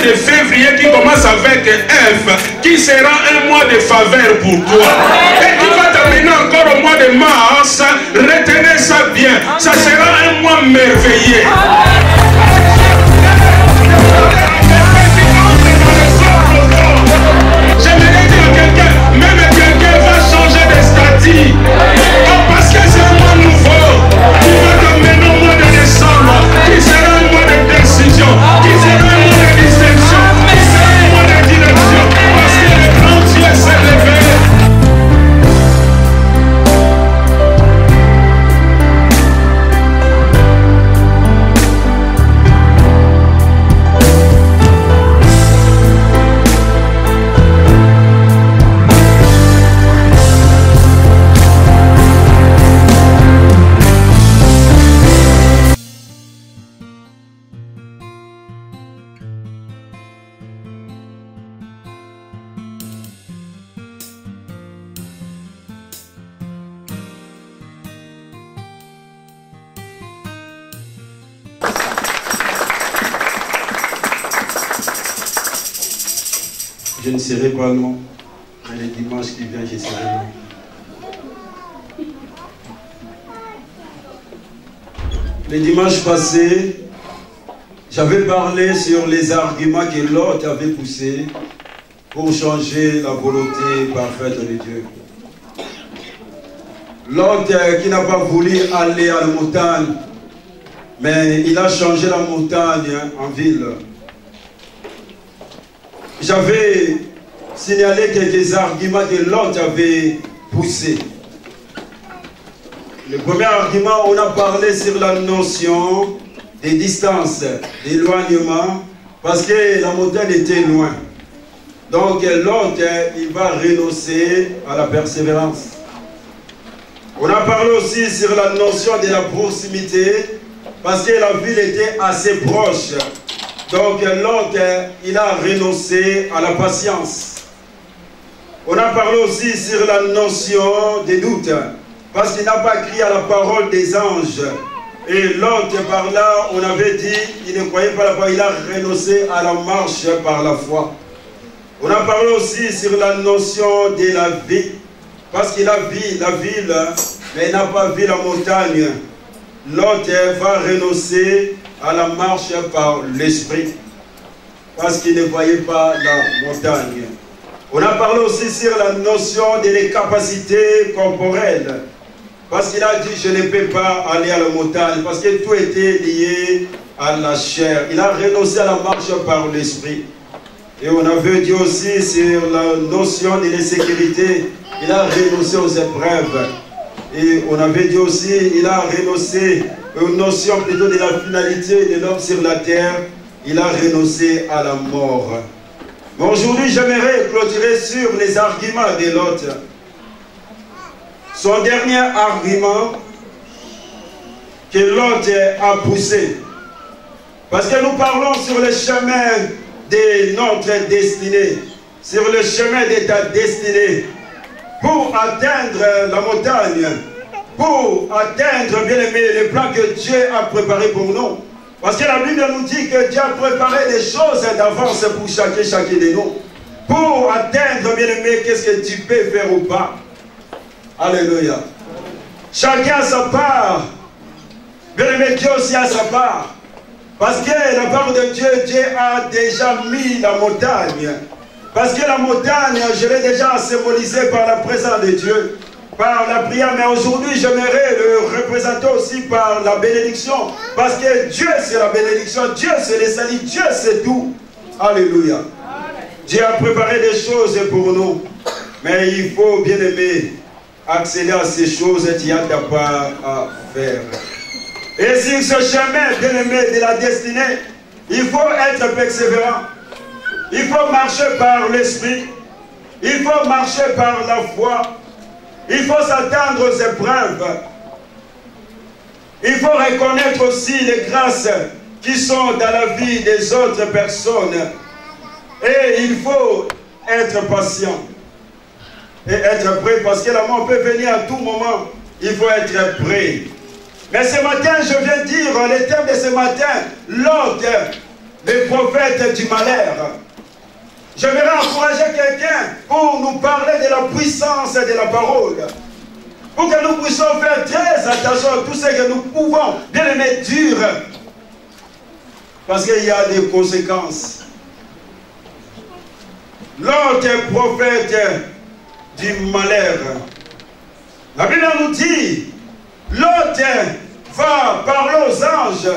de février qui commence avec F, qui sera un mois de faveur pour toi. Et qui va terminer encore au mois de mars. Retenez ça bien. Ça sera un mois merveilleux. J'aimerais dire à quelqu'un, même quelqu'un va changer de statut. Oh, parce que c'est un mois nouveau. Qui va t'amener au mois de décembre. Qui sera un mois de décision. Qui sera un mois de distinction. Qui sera un mois de direction. Parce que le grand Dieu s'est levé. Je ne serai pas long, mais le dimanche qui vient, je serai long. Le dimanche passé, j'avais parlé sur les arguments que Lot avait poussés pour changer la volonté parfaite de Dieu. Lot qui n'a pas voulu aller à la montagne, mais il a changé la montagne en ville. J'avais signalé quelques arguments que Lot avait poussés. Le premier argument, on a parlé sur la notion des distances, d'éloignement, parce que la montagne était loin. Donc Lot, il va renoncer à la persévérance. On a parlé aussi sur la notion de la proximité, parce que la ville était assez proche. Donc Lot, il a renoncé à la patience. On a parlé aussi sur la notion des doutes, parce qu'il n'a pas crié à la parole des anges. Et Lot, par là, on avait dit, il ne croyait pas la foi, il a renoncé à la marche par la foi. On a parlé aussi sur la notion de la vie, parce qu'il a vu la ville, mais il n'a pas vu la montagne. Lot va renoncer à la marche par l'esprit, parce qu'il ne voyait pas la montagne. On a parlé aussi sur la notion des capacités corporelles, parce qu'il a dit je ne peux pas aller à la montagne, parce que tout était lié à la chair. Il a renoncé à la marche par l'esprit. Et on avait dit aussi sur la notion de l'insécurité, il a renoncé aux épreuves. Et on avait dit aussi, il a renoncé aux notions plutôt de la finalité de l'homme sur la terre. Il a renoncé à la mort. Mais aujourd'hui, j'aimerais clôturer sur les arguments de Lot. Son dernier argument que Lot a poussé. Parce que nous parlons sur le chemin de notre destinée, sur le chemin de ta destinée. Pour atteindre la montagne, pour atteindre, bien aimé, le plan que Dieu a préparé pour nous. Parce que la Bible nous dit que Dieu a préparé des choses d'avance pour chacun de nous. Pour atteindre, bien aimé, qu'est-ce que tu peux faire ou pas. Alléluia. Chacun a sa part. Bien aimé, Dieu aussi a sa part. Parce que la part de Dieu, Dieu a déjà mis la montagne. Parce que la montagne, je l'ai déjà symbolisée par la présence de Dieu, par la prière. Mais aujourd'hui, j'aimerais le représenter aussi par la bénédiction. Parce que Dieu, c'est la bénédiction. Dieu, c'est le salut. Dieu, c'est tout. Alléluia. Dieu a préparé des choses pour nous. Mais il faut, bien aimer, accéder à ces choses qu'il y a ta part à faire. Et sur ce chemin, bien aimé, de la destinée, il faut être persévérant. Il faut marcher par l'esprit. Il faut marcher par la foi. Il faut s'attendre aux épreuves. Il faut reconnaître aussi les grâces qui sont dans la vie des autres personnes. Et il faut être patient. Et être prêt, parce que la mort peut venir à tout moment. Il faut être prêt. Mais ce matin, je viens dire, le thème de ce matin, Lot les prophètes du malheur. J'aimerais encourager quelqu'un pour nous parler de la puissance de la parole. Pour que nous puissions faire très attention à tout ce que nous pouvons bien aimer dur. Parce qu'il y a des conséquences. L'autre prophète du malheur. La Bible nous dit, l'autre va parler aux anges.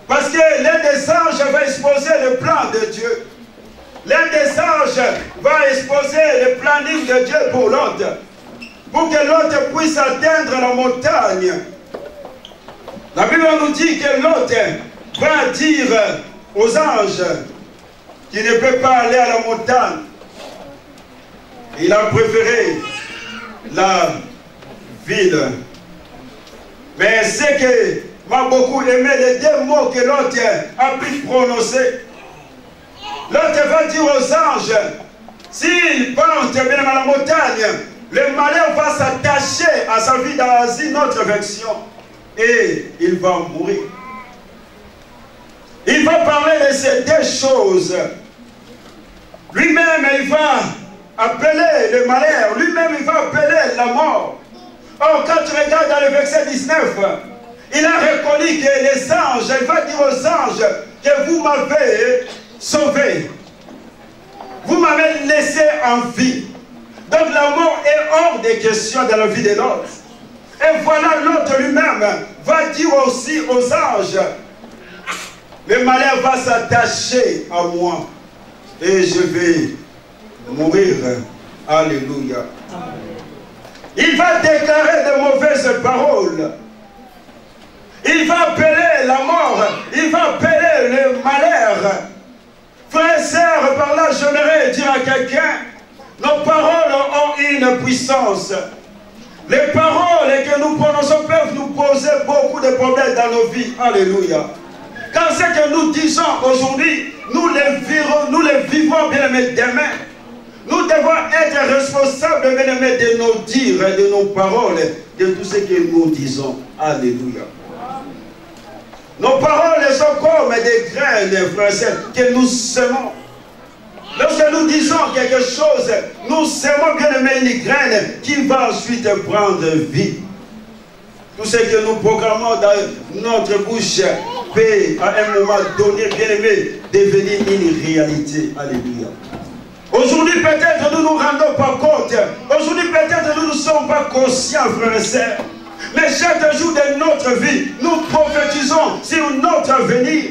Parce que l'un des anges va exposer le plan de Dieu. L'un des anges va exposer le planning de Dieu pour l'autre. Pour que l'autre puisse atteindre la montagne. La Bible nous dit que l'autre va dire aux anges qu'il ne peut pas aller à la montagne. Il a préféré la ville. Mais ce que m'a beaucoup aimé, les deux mots que l'autre a pu prononcer. L'autre va dire aux anges, s'il pense bien à la montagne, le malheur va s'attacher à sa vie dans une autre version. Et il va mourir. Il va parler de ces deux choses. Lui-même, il va appeler le malheur. Lui-même, il va appeler la mort. Or, quand tu regardes dans le verset 19, il a reconnu que les anges, il va dire aux anges que vous m'avez sauvé. Vous m'avez laissé en vie. Donc la mort est hors des questions dans la vie de l'autre. Et voilà, l'autre lui-même va dire aussi aux anges, le malheur va s'attacher à moi et je vais mourir. Alléluia. Il va déclarer de mauvaises paroles. Il va appeler la mort. Il va appeler le malheur. Frères et sœurs, par là, j'aimerais dire à quelqu'un, nos paroles ont une puissance. Les paroles que nous prononçons peuvent nous poser beaucoup de problèmes dans nos vies. Alléluia. Quand ce que nous disons aujourd'hui, nous les vivons bien aimés demain. Nous devons être responsables bien aimés de nos dires, de nos paroles, de tout ce que nous disons. Alléluia. Nos paroles sont comme des graines, frères et sœurs, que nous semons. Lorsque nous disons quelque chose, nous semons bien aimé une graine qui va ensuite prendre vie. Tout ce que nous programmons dans notre bouche peut à un moment donné, bien aimé, devenir une réalité. Alléluia. Aujourd'hui, peut-être nous ne nous rendons pas compte. Aujourd'hui, peut-être nous ne sommes pas conscients, frères et sœurs. Mais chaque jour de notre vie, nous prophétisons sur notre avenir.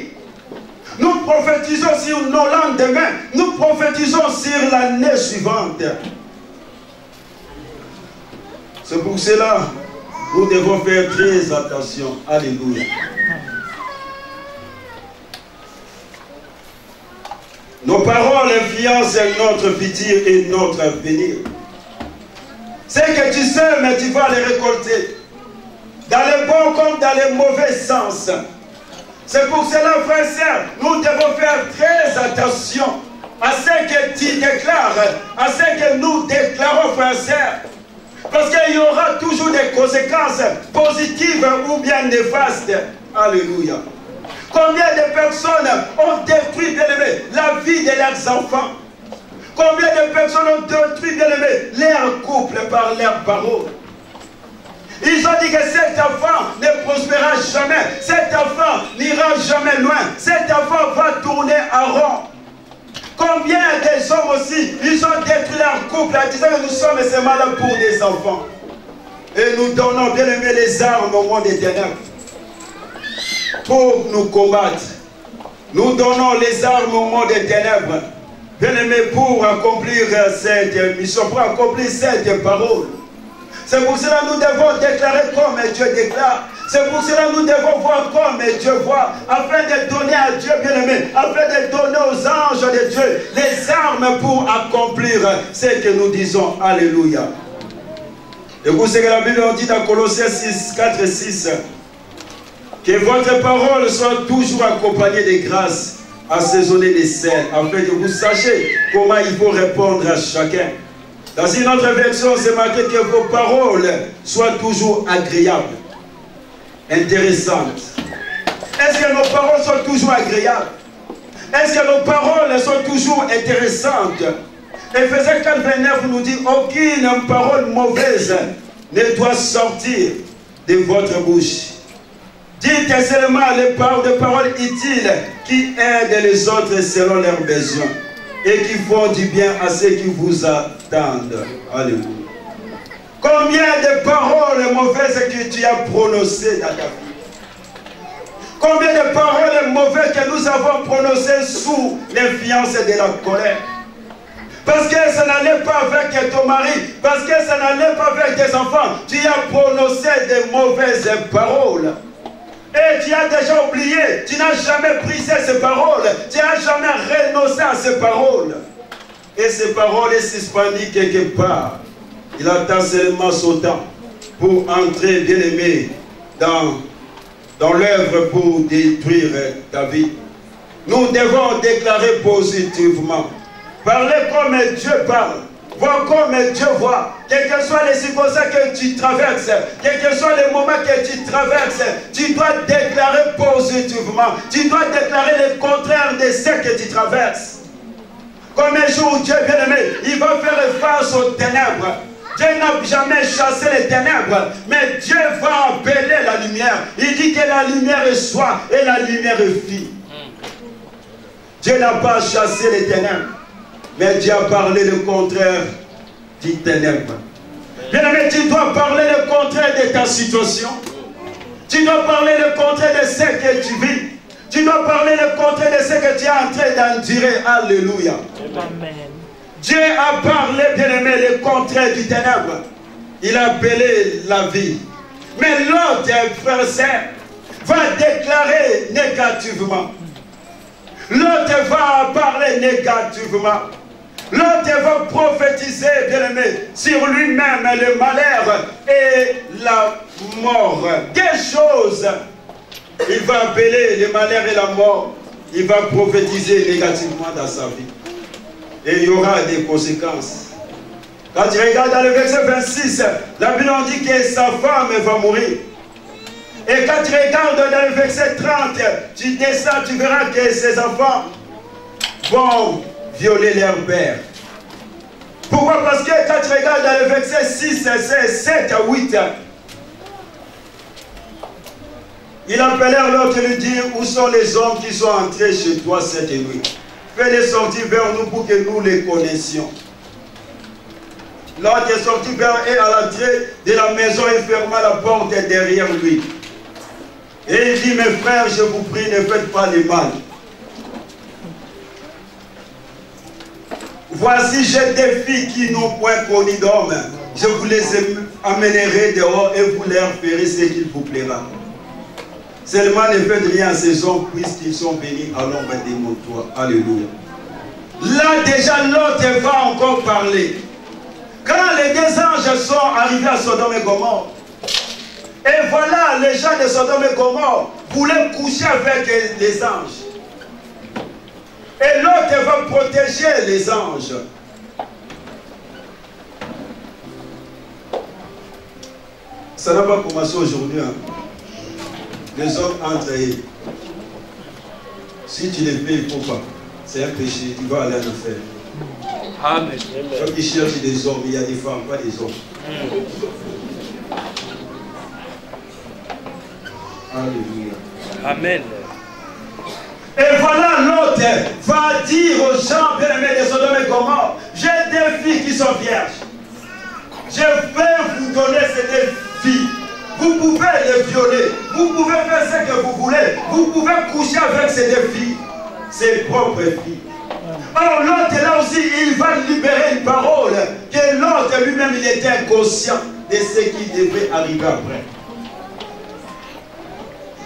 Nous prophétisons sur nos lendemains. Nous prophétisons sur l'année suivante. C'est pour cela que nous devons faire très attention. Alléluia. Nos paroles influencent notre futur et notre avenir. Ce que tu sèmes, tu vas les récolter. Dans le bon comme dans le mauvais sens. C'est pour cela, frères et sœurs, nous devons faire très attention à ce que tu déclares, à ce que nous déclarons, frères et sœurs. Parce qu'il y aura toujours des conséquences positives ou bien néfastes. Alléluia. Combien de personnes ont détruit, bien aimé, la vie de leurs enfants? Combien de personnes ont détruit, bien aimé, leur couple par leurs paroles? Ils ont dit que cet enfant ne prospérera jamais. Cet enfant n'ira jamais loin. Cet enfant va tourner en rond. Combien des hommes aussi, ils ont détruit leur couple en disant que nous sommes seulement là pour des enfants. Et nous donnons bien aimé les armes au monde des ténèbres pour nous combattre. Nous donnons les armes au monde des ténèbres, bien aimé, pour accomplir cette mission, pour accomplir cette parole. C'est pour cela que nous devons déclarer comme Dieu déclare. C'est pour cela que nous devons voir comme Dieu voit. Afin de donner à Dieu, bien-aimé, afin de donner aux anges de Dieu les armes pour accomplir ce que nous disons. Alléluia. Et vous savez que la Bible dit dans Colossiens 6, 4 et 6, que votre parole soit toujours accompagnée de grâce, assaisonnée de sel, afin que vous sachiez comment il faut répondre à chacun. Dans une autre version, c'est marqué que vos paroles soient toujours agréables, intéressantes. Est-ce que nos paroles sont toujours agréables? Est-ce que nos paroles sont toujours intéressantes? Éphésiens 4, 29 nous dit, aucune parole mauvaise ne doit sortir de votre bouche. Dites seulement les paroles utiles qui aident les autres selon leurs besoins et qui font du bien à ceux qui vous attendent. Alléluia. Combien de paroles mauvaises que tu as prononcées dans ta vie? Combien de paroles mauvaises que nous avons prononcées sous l'influence de la colère? Parce que ça n'allait pas avec ton mari, parce que ça n'allait pas avec tes enfants, tu as prononcé de mauvaises paroles. Et tu as déjà oublié, tu n'as jamais pris ces paroles, tu n'as jamais renoncé à ces paroles. Et ces paroles sont suspendues quelque part. Il attend seulement son temps pour entrer, bien aimé, dans l'œuvre pour détruire ta vie. Nous devons déclarer positivement. Parler comme Dieu parle. Voir comme Dieu voit. Quelles que soient les circonstances que tu traverses, quels que soient les moments que tu traverses, tu dois déclarer positivement. Tu dois déclarer le contraire de ce que tu traverses. Comme un jour, Dieu bien-aimé, il va faire face aux ténèbres. Dieu n'a jamais chassé les ténèbres, mais Dieu va appeler la lumière. Il dit que la lumière est soit et la lumière est fit. Dieu n'a pas chassé les ténèbres, mais Dieu a parlé le contraire du ténèbre. Bien-aimé, tu dois parler le contraire de ta situation. Tu dois parler le contraire de ce que tu vis. Tu dois parler le contraire de ce que tu es en train d'endurer. Alléluia. Amen. Dieu a parlé, bien-aimé, le contraire du ténèbre. Il a appelé la vie. Mais l'autre, frère et sœur, va déclarer négativement. L'autre va parler négativement. L'autre va prophétiser, bien-aimé, sur lui-même le malheur et la mort. Des choses, il va appeler le malheur et la mort. Il va prophétiser négativement dans sa vie. Et il y aura des conséquences. Quand tu regardes dans le verset 26, la Bible dit que sa femme va mourir. Et quand tu regardes dans le verset 30, tu descends, tu verras que ses enfants vont violer leur père. Pourquoi? Parce que quand tu regardes dans le verset 6, 7 à 8, il appelèrent l'autre et lui dit, où sont les hommes qui sont entrés chez toi cette nuit? Fais-les sortir vers nous pour que nous les connaissions. L'autre est sorti vers eux à l'entrée de la maison et ferma la porte derrière lui. Et il dit, mes frères, je vous prie, ne faites pas le mal. Voici, j'ai des filles qui n'ont point connu d'homme. Je vous les amènerai dehors et vous leur ferez ce qu'il vous plaira. Seulement ne faites rien à ces hommes puisqu'ils sont bénis à l'ombre des mon toit. Alléluia. Là déjà l'autre va encore parler. Quand les deux anges sont arrivés à Sodome et Gomorrhe, et voilà les gens de Sodome et Gomorrhe voulaient coucher avec les anges. Et l'autre va protéger les anges. Ça n'a pas commencé aujourd'hui. Hein. Les hommes entre eux. Si tu les payes, il ne faut pas. C'est un péché, tu vas aller en enfer. Amen. Ceux qui cherchent des hommes, il y a des femmes, pas des hommes. Alléluia. Amen. Et voilà l'autre va dire aux gens bien-aimés de Sodome et Gomorrhe, j'ai des filles qui sont vierges. Je vais vous donner ces deux filles. Vous pouvez les violer. Vous pouvez faire ce que vous voulez. Vous pouvez coucher avec ces deux filles. Ses propres filles. Alors l'autre là aussi, il va libérer une parole que l'autre lui-même, il était inconscient de ce qui devait arriver après.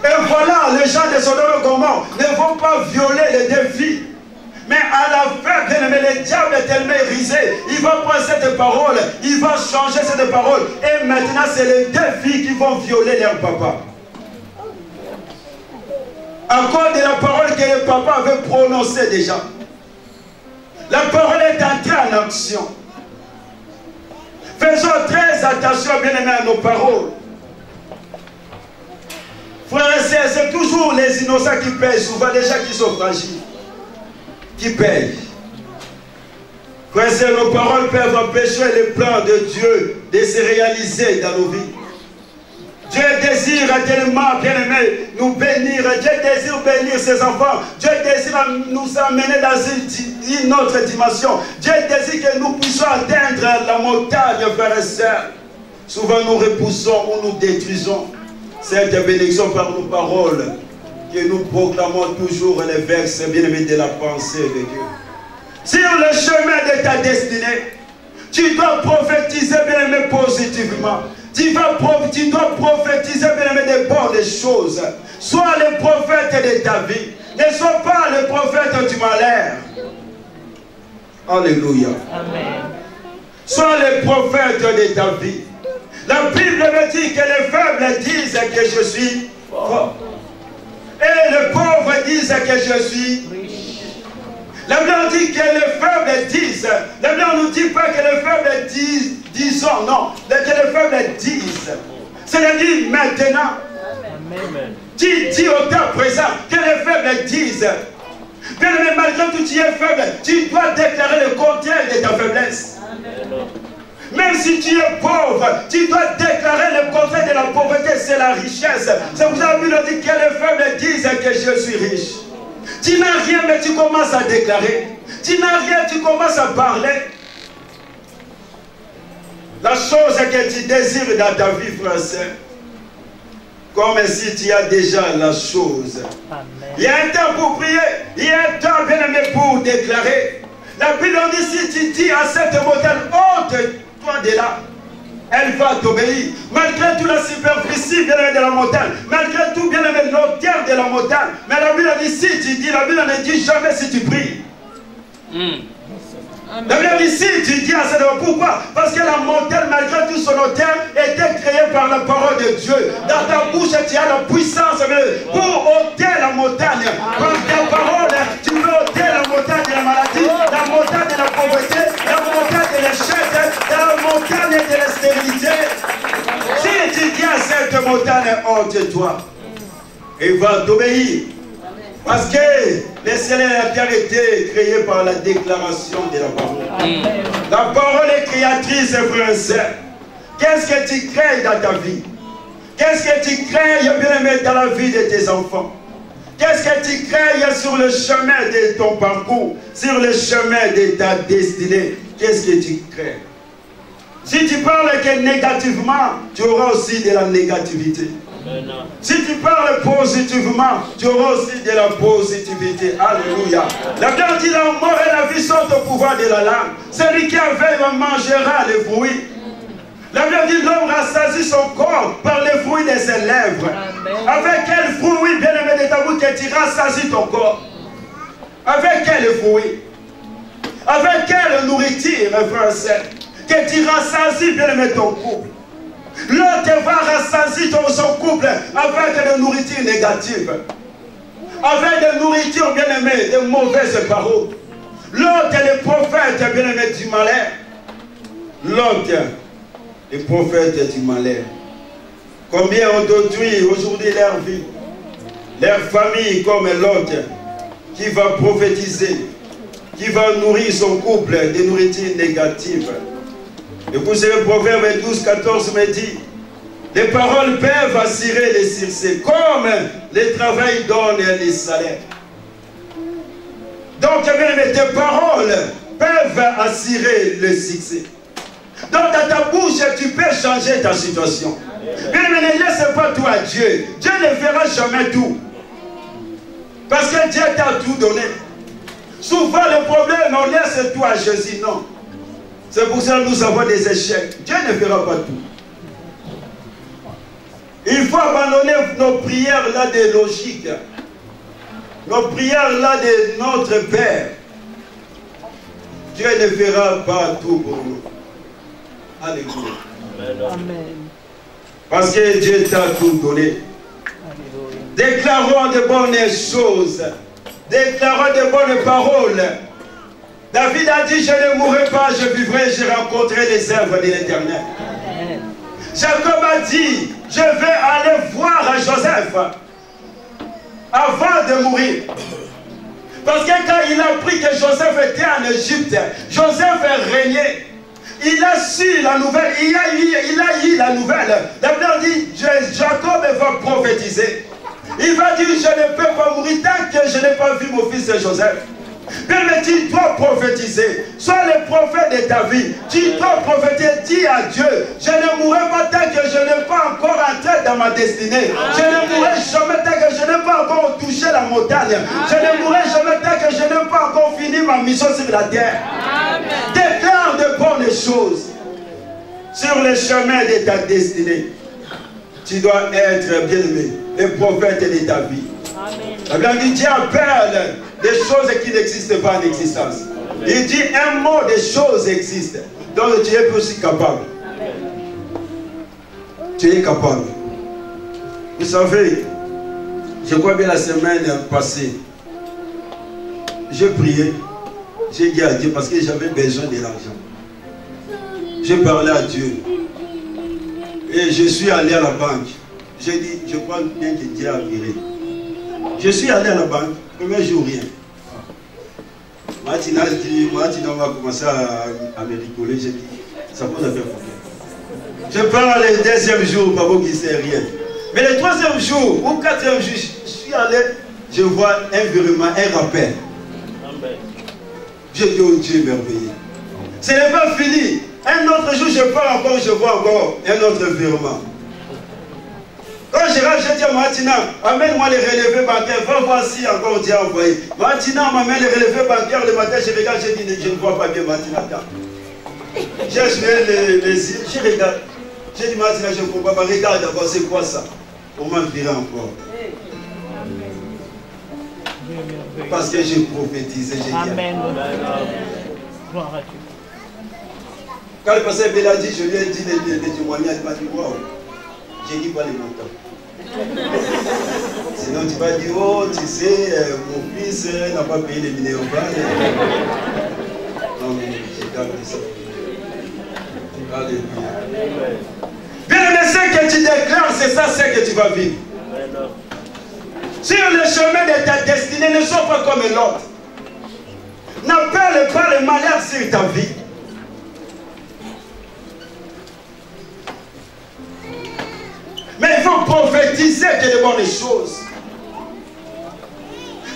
Et voilà, les gens de Sodome et Gomorrhe ne vont pas violer les deux filles. Mais à la fin, bien aimé, le diable est tellement risé. Il va prendre cette parole, il va changer cette parole. Et maintenant, c'est les deux filles qui vont violer leur papa. À cause de la parole que le papa avait prononcée déjà. La parole est entrée en action. Faisons très attention, bien aimé, à nos paroles. Frères et sœurs, c'est toujours les innocents qui payent, souvent les gens qui sont fragiles. qui paye. Frères et sœurs, nos paroles peuvent empêcher les plans de Dieu de se réaliser dans nos vies. Dieu désire tellement, bien-aimé, nous bénir. Dieu désire bénir ses enfants. Dieu désire nous amener dans une autre dimension. Dieu désire que nous puissions atteindre la montagne, frères et sœurs. Souvent nous repoussons ou nous détruisons cette bénédiction par nos paroles, que nous proclamons toujours les versets bien-aimés de la pensée de Dieu. Sur le chemin de ta destinée, tu dois prophétiser, bien-aimé, positivement. Tu dois prophétiser, bien-aimé, des bonnes choses. Sois le prophète de ta vie. Ne sois pas le prophète du malheur. Alléluia. Amen. Sois le prophète de ta vie. La Bible me dit que les faibles disent que je suis fort. Et les pauvres disent que je suis riche. La Bible dit que les faibles disent. La Bible ne nous dit pas que les faibles disons, non. Que les faibles disent. C'est-à-dire maintenant. Amen. Tu dis au temps présent que les faibles disent. Bien, mais malgré tout, tu es faible. Tu dois déclarer le contraire de ta faiblesse. Amen. Même si tu es pauvre, tu dois déclarer le contraire de la pauvreté, c'est la richesse. C'est pour ça que la Bible dit que les faibles disent que je suis riche. Tu n'as rien, mais tu commences à déclarer. Tu n'as rien, tu commences à parler. La chose que tu désires dans ta vie, frère, c'est comme si tu as déjà la chose. Amen. Il y a un temps pour prier, il y a un temps, bien aimé, pour déclarer. La Bible dit, si tu dis à cette montagne, ôte-toi de là, elle va t'obéir. Malgré tout la superficie, bien aimé, de la montagne, malgré tout, bien aimé, l'auteur de la montagne. Mais la Bible dit, si tu dis, la Bible ne dit jamais si tu pries. La Bible dit, si tu dis à cette montagne, pourquoi? Parce que la montagne, malgré tout son auteur, était créée par la parole de Dieu. Dans ta bouche, tu as la puissance pour ôter la montagne. Par ta parole, tu peux ôter la montagne de la maladie, la montagne de la pauvreté, la montagne de l'échec, la montagne de la stérilité. Si tu dis à cette montagne, ôte-toi, il va t'obéir. Parce que les ciels et la terre étaient créés par la déclaration de la parole. La parole est créatrice, frères et sœurs. Qu'est-ce que tu crées dans ta vie? Qu'est-ce que tu crées, bien aimé, dans la vie de tes enfants? Qu'est-ce que tu crées sur le chemin de ton parcours, sur le chemin de ta destinée? Qu'est-ce que tu crées? Si tu parles que négativement, tu auras aussi de la négativité. Si tu parles positivement, tu auras aussi de la positivité. Alléluia. La Bible dit la mort et la vie sont au pouvoir de la langue. Celui qui avait mangera les fruits. La Bible dit l'homme rassasie son corps par les fruits de ses lèvres. Avec quel fruit, bien aimé de ta bouche, que tu rassasies ton corps? Avec quel fruit? Avec quelle nourriture, frère et sœur, que tu rassasies, bien aimé, ton couple? L'autre va rassasier son couple avec de nourriture négative, avec de nourriture, bien aimé, de mauvaises paroles. L'autre est le prophète, bien aimé, du malheur. L'autre est le prophète du malheur. Combien ont détruit aujourd'hui leur vie, leur famille, comme l'autre qui va prophétiser, qui va nourrir son couple de nourriture négative. Écoutez, le proverbe 12-14 me dit, les paroles peuvent assurer les succès, comme le travail donne les salaires. Donc, bien, tes paroles peuvent assurer le succès. Donc, dans ta bouche, tu peux changer ta situation. Bien, ne laisse pas tout à Dieu. Dieu ne fera jamais tout. Parce que Dieu t'a tout donné. Souvent, le problème, on laisse tout à Jésus. Non. C'est pour ça que nous avons des échecs. Dieu ne fera pas tout. Il faut abandonner nos prières là de logique. Nos prières là de notre Père. Dieu ne fera pas tout pour nous. Alléluia. Amen. Parce que Dieu t'a tout donné. Alléluia. Déclarons de bonnes choses. Déclarons de bonnes paroles. David a dit, je ne mourrai pas, je vivrai, je rencontrerai les œuvres de l'Éternel. Jacob a dit, je vais aller voir Joseph avant de mourir. Parce que quand il a appris que Joseph était en Égypte, Joseph régnait. Il a su la nouvelle, il a eu la nouvelle. La Bible dit, Jacob va prophétiser. Il va dire, je ne peux pas mourir tant que je n'ai pas vu mon fils Joseph. Bien, mais tu dois prophétiser. Sois le prophète de ta vie. Tu dois prophétiser. Dis à Dieu, je ne mourrai pas tant que je n'ai pas encore entré dans ma destinée. Je ne mourrai jamais tant que je n'ai pas encore touché la montagne. Je ne mourrai jamais tant que je n'ai pas encore fini ma mission sur la terre. Déclare de bonnes choses sur le chemin de ta destinée. Tu dois être bien aimé, le prophète de ta vie. La Bible dit, Dieu appelle des choses qui n'existent pas en existence. Il dit un mot, des choses existent. Donc tu es aussi capable. Tu es capable. Vous savez, je crois bien la semaine passée, j'ai prié, j'ai dit à Dieu parce que j'avais besoin de l'argent. J'ai parlé à Dieu. Et je suis allé à la banque. J'ai dit, je crois bien que Dieu a viré. Je suis allé à la banque, premier jour rien. Martina va commencer à me rigoler. J'ai dit, ça peut faire problème. Je parle le deuxième jour, papa qui ne sait rien. Mais le troisième jour ou quatrième jour, je suis allé, je vois un virement, un rappel. J'ai dit, oh Dieu merveilleux. Ce n'est pas fini. Un autre jour, je pars encore, je vois encore un autre virement. Quand je rentre, je dis à Martina, amène-moi les relevés bancaires, va voir si encore Dieu a envoyé. Martina m'amène les relevés bancaires le matin, je regarde, je dis, je ne vois pas bien Martina. J'ai joué les yeux, je regarde. J'ai dit, Martina, je ne comprends pas, regarde d'abord, c'est quoi ça? On m'a viré encore. Parce que j'ai prophétisé, j'ai dit. Amen. Quand le pasteur Béla dit, je lui ai dit des témoignages, il m'a dit, wow, j'ai dit pas les montants. Sinon tu vas dire, oh tu sais, mon fils n'a pas payé les minéraux. Non mais j'ai gardé ça. Alléluia. Bien aimé, ce que tu déclares, c'est ça, c'est que tu vas vivre. Sur le chemin de ta destinée, ne sois pas comme l'autre. N'appelle pas le malheur sur ta vie. Mais il faut prophétiser que de bonnes choses.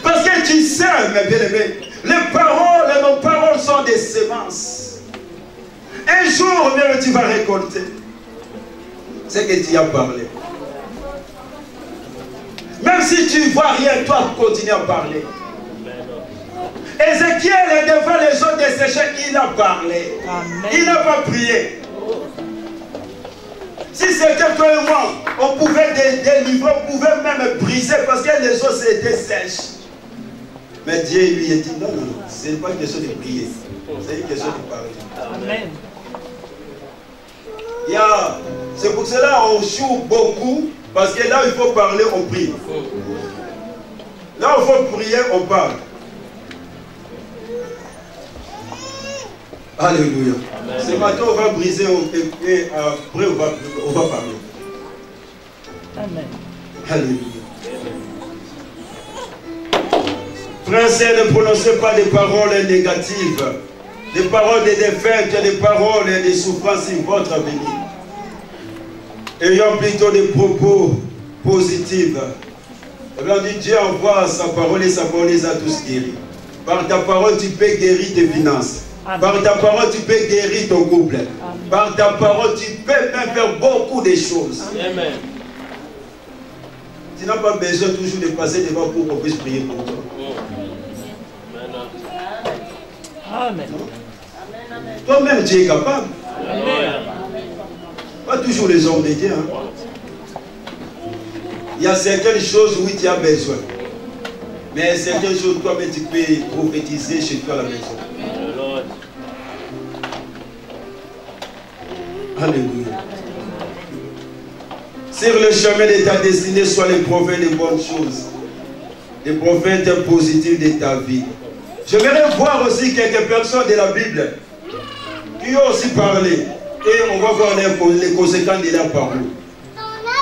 Parce que tu sais, mes bien-aimés, nos paroles sont des semences. Un jour, même tu vas récolter ce que tu as parlé. Même si tu ne vois rien, toi, continue à parler. Ézéchiel, devant les eaux desséchées, il a parlé. Amen. Il n'a pas prié. Si c'était toi et moi, on pouvait délivrer, on pouvait même briser parce que les eaux étaient sèches. Mais Dieu lui a dit non, non, non, ce n'est pas une question de prier, c'est une question de parler. Amen. C'est pour cela qu'on joue beaucoup, parce que là où il faut parler, on prie. Là où il faut prier, on parle. Alléluia. Ce matin, on va briser et après, on va parler. Amen. Alléluia. Frères, ne prononcez pas des paroles négatives, des paroles de défaite, des paroles de souffrance sur votre avenir. Ayons plutôt des propos positifs. On dit Dieu envoie sa parole et sa parole les a tous guéris. Par ta parole, tu peux guérir tes finances. Amen. Par ta parole, tu peux guérir ton couple. Amen. Par ta parole, tu peux même faire beaucoup de choses. Amen. Tu n'as pas besoin toujours de passer devant pour qu'on puisse prier pour toi. Amen. Toi-même, tu es capable. Amen. Pas toujours les hommes de Dieu. Hein. Il y a certaines choses où tu as besoin. Mais certaines choses, toi-même, tu peux prophétiser chez toi à la maison. Alléluia. Sur le chemin de ta destinée, sois les prophètes de bonnes choses. Les prophètes positifs de ta vie. J'aimerais voir aussi quelques personnes de la Bible qui ont aussi parlé. Et on va voir les conséquences de leur parole.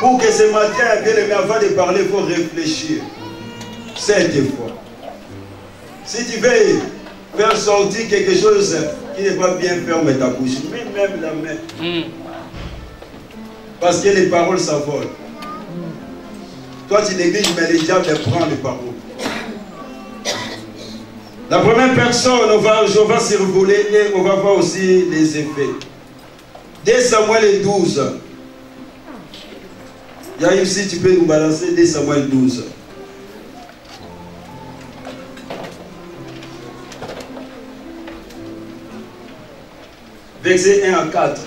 Pour que ce matin, bien aimé, avant de parler, il faut réfléchir. Cette fois. Si tu veux faire sortir quelque chose qui n'est pas bien, ferme ta bouche. Mets même la main. Parce que les paroles s'envolent. Toi tu négliges, mais les diables prennent les paroles. La première personne, je vais survoler et on va voir aussi les effets. Dès Samuel 12. Yaïf, si tu peux nous balancer dès Samuel 12. Verset 1 à 4.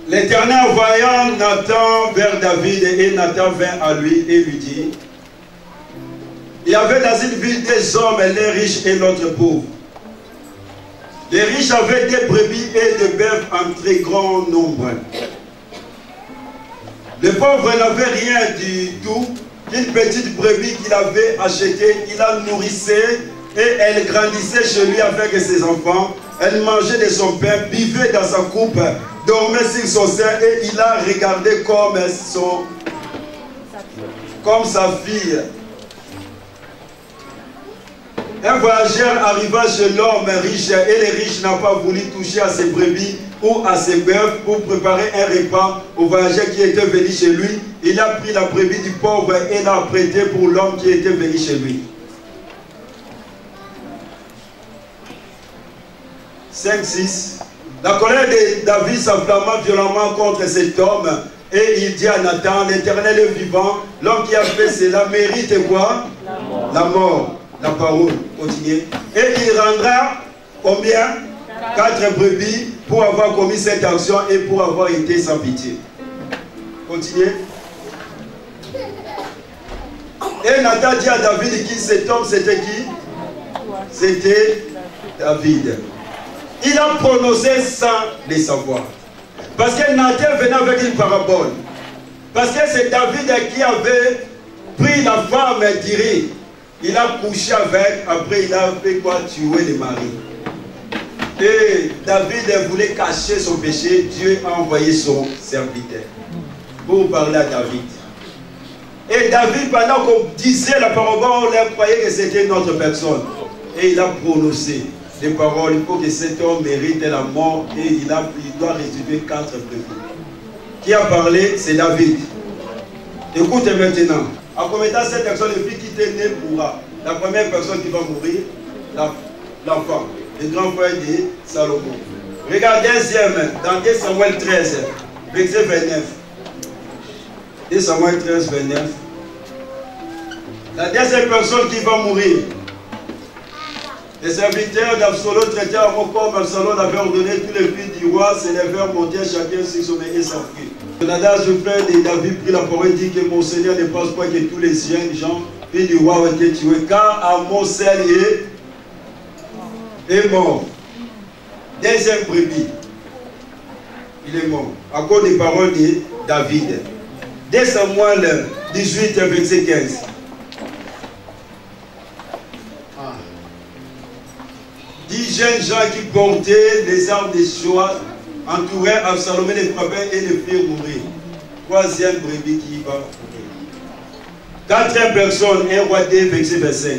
L'Éternel envoyant Nathan vers David et Nathan vint à lui et lui dit, il y avait dans une ville des hommes, l'un riche et l'autre pauvre. Les riches avaient des brebis et des bœufs en très grand nombre. Le pauvre n'avait rien du tout, qu'une petite brebis qu'il avait achetée, il la nourrissait et elle grandissait chez lui avec ses enfants. Elle mangeait de son pain, buvait dans sa coupe, dormait sur son sein et il la regardait comme sa fille. Un voyageur arriva chez l'homme riche et le riche n'a pas voulu toucher à ses brebis ou à ses bœufs pour préparer un repas au voyageur qui était venu chez lui. Il a pris la brebis du pauvre et l'a prêtée pour l'homme qui était venu chez lui. 5-6. La colère de David s'enflamma violemment contre cet homme et il dit à Nathan, l'Éternel est vivant, l'homme qui a fait cela mérite quoi? La mort. La parole, continuez. Et il rendra combien? 4 brebis pour avoir commis cette action et pour avoir été sans pitié. Continuez. Et Nathan dit à David qui cet homme c'était qui? C'était David. Il a prononcé sans le savoir. Parce que Nathan venait avec une parabole. Parce que c'est David qui avait pris la femme d'Iri. Il a couché avec, après il a fait quoi? Tuer les maris. Et David voulait cacher son péché. Dieu a envoyé son serviteur pour parler à David. Et David, pendant qu'on disait la parabole, on croyait que c'était une autre personne. Et il a prononcé des paroles. Il faut que cet homme mérite la mort et il doit restituer 4 brebis. Qui a parlé? C'est David. Écoutez maintenant. En commettant cette personne, le fils qui était né mourra. La première personne qui va mourir, l'enfant, le grand frère de Salomon. Regardez deuxième, dans 2 Samuel 13, verset 29. 2 Samuel 13, 29. La deuxième personne qui va mourir. Les serviteurs d'Absalom traitaient à mot comme Absalom avait ordonné, tous les fils du roi s'élevèrent, montèrent chacun sur son et s'enfuirent. Jonadab, le frère de David, prit la parole et dit que mon Seigneur ne pense pas que tous les jeunes gens, fils du roi, ont été tués, car Amon seul est mort. Deuxième brebis, il est mort, à cause des paroles de David. 2 Samuel 18, verset 15. 10 jeunes gens qui portaient les armes de joie entourèrent Absalom et les frappèrent et les firent mourir. Troisième brebis qui va mourir. Quatrième personne, 1 roi 2, verset 25.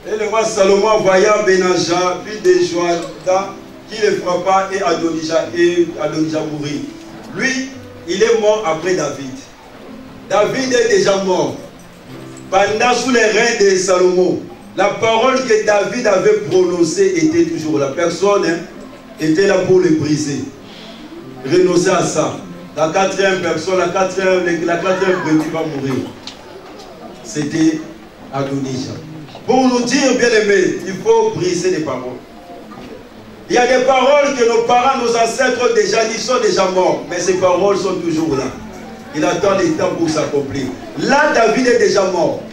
Et le roi Salomon voyant Benaja, fils de Joada, qui le frappa et Adonija mourit. Lui, il est mort après David. David est déjà mort. Pendant sous les reins de Salomon, la parole que David avait prononcée était toujours là. Personne était là pour le briser. Renoncer à ça. La quatrième personne, la quatrième brebis va mourir. C'était Adonija. Pour nous dire, bien aimés, il faut briser les paroles. Il y a des paroles que nos parents, nos ancêtres déjà dit, sont déjà morts. Mais ces paroles sont toujours là. Il attend le temps pour s'accomplir. Là, David est déjà mort.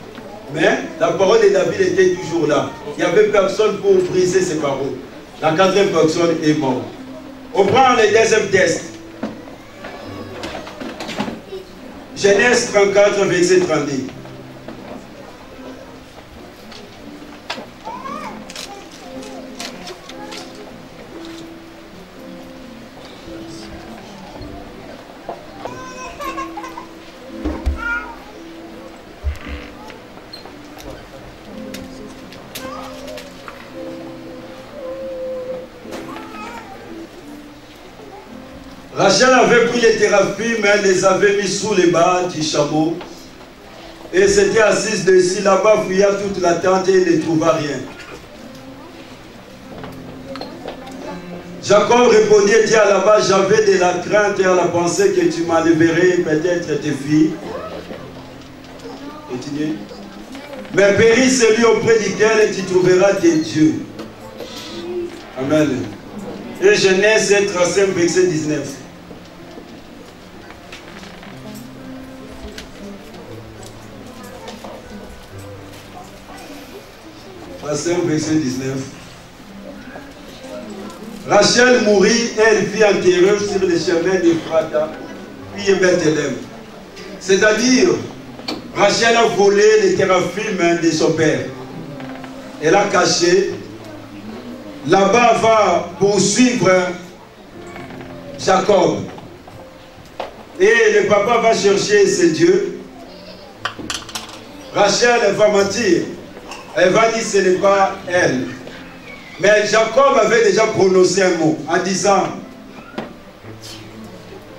Mais la parole de David était toujours là. Il n'y avait personne pour briser ces paroles. La quatrième personne est morte. On prend le deuxième test. Genèse 34, verset 32. Rachel avait pris les téraphim, elle les avait mis sous les bas du chameau. Et s'était assise dessus, là-bas, fouilla toute la tente et ne trouva rien. Jacob répondit et dit à là-bas, j'avais de la crainte et à la pensée que tu m'enlèverais peut-être tes filles. Continuez. Mais péris celui auprès duquel tu trouveras tes dieux. Amen. Et Genèse 35, verset 19. Verset 19. Rachel mourit et elle vit enterrée sur les chemins d'Ephrata, puis Bethléem. C'est-à-dire, Rachel a volé les téraphim de son père. Elle a caché. Là-bas va poursuivre Jacob. Et le papa va chercher ses dieux. Rachel va mentir. Elle va dire que ce n'est pas elle. Mais Jacob avait déjà prononcé un mot en disant,